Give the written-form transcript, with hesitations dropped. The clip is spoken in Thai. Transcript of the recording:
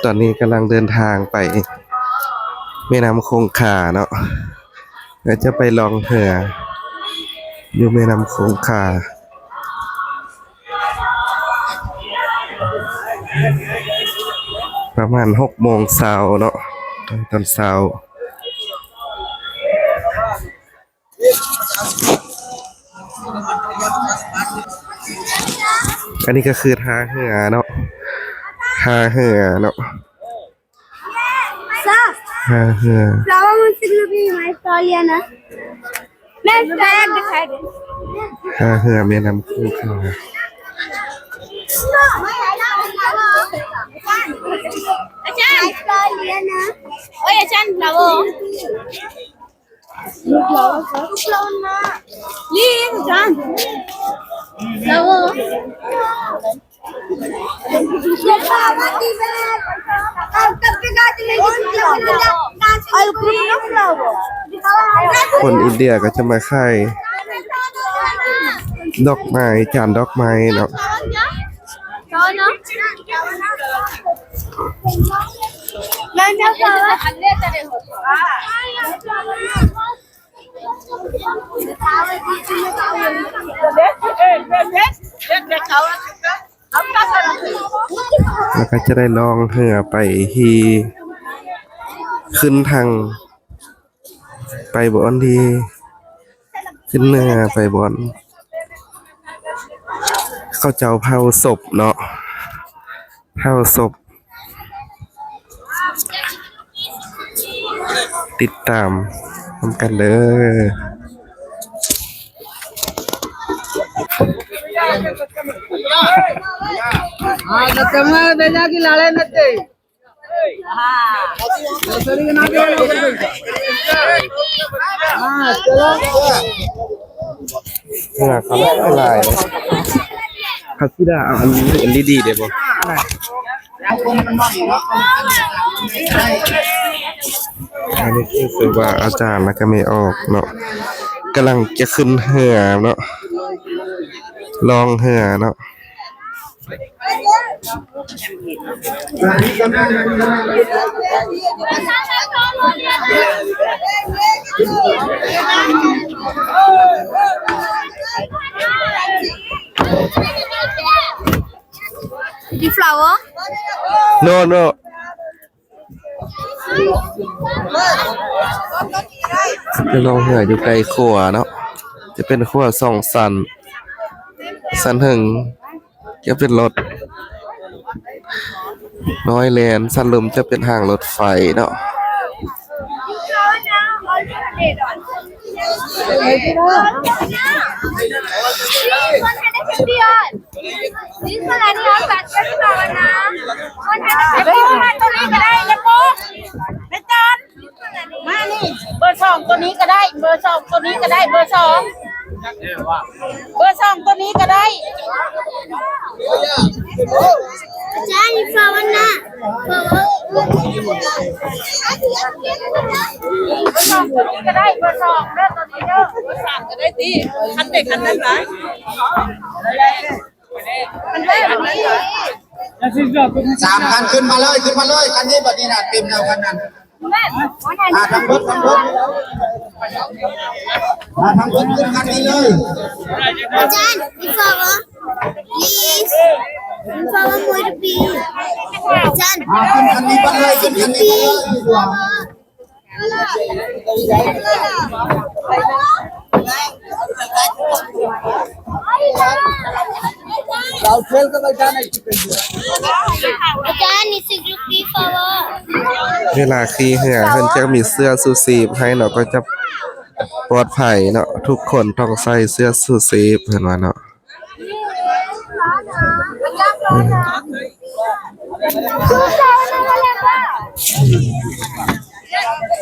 ตอนนี้กำลังเดินทางไปแม่น้ำคงคาเนาะแล้วจะไปลองเรืออยู่แม่น้ำคงคาประมาณ6 โมงเช้าเนาะตอนเช้าอันนี้ก็คือท่าเรือเนาะท่าเรือเนาะ Sir, ท่าเรือ flower moon signal be my Australiana. Let's bag decided. ท่าเรือแม่น้ำคงคา Australiana. Oh, yeah, Chan, flower. Flower, sir. Flower, na. Leave, Chan. Flower. I'll put no flower. คนอินเดียก็จะมาค่ายดอกไม้จานดอกไม้เนาะ แล้วก็จะได้ลองเรือไปที่ขึ้นทางไปบอนที่ขึ้นเรือไปบอนเขาเจ้าเผาศพเนาะเผาศพติดตามทำกันเลย हाँ नकमा देना की लाले नते हाँ सरी के नाम हाँ चलो เรือเขาไม่เป็นไรพัสิดาเอาอันนี้ดีเดี๋ยวบอกอันนี้คือว่าอาจารย์แล้วก็ไม่ออกเนาะกำลังจะขึ้นเรือเนาะลองเรือเนาะ The flower. no no จะลองเรืออยู่ไกลขัวเนาะจะเป็นขัว2 สันสันหนึ่งจะเป็นรถน้อยแลนสันลมจะเป็นทางรถไฟเนาะ This one I have basket flower na. ตัวนี้ก็ได้นะปุ๊บไม่จานมานี่เบอร์ 2ตัวนี้ก็ได้เบอร์ 2ตัวนี้ก็ได้เบอร์ 2เบอร์ 2ตัวนี้ก็ได้ Chan, flower na. Flower. เบอร์ 2ตัวนี้ก็ได้เบอร์ 2เด้อตัวนี้เด้อเบอร์ 3ก็ได้ติคันเด็กคันนั้นหลายมันได้อันนี้ 3 คันขึ้นมาเลยคันนี้บัดนี้น่ะเต็มแล้วคันนั้นทำรถมาทำรถขึ้นคันนี้เลย Chan, the flower. Please. The flower would be. Chan. ขึ้นคันนี้ไปเลยขึ้นคันนี้ไปเลยดีกว่า เราเทลก็ไปด้านไหนที่เป็น Chan, it's a group B flower. เวลาขี่เรือเพิ่นจะมีเสื้อชูชีพให้เนาะก็จะปลอดภัยเนาะทุกคนต้องใส่เสื้อชูชีพเพิ่นว่าเนาะ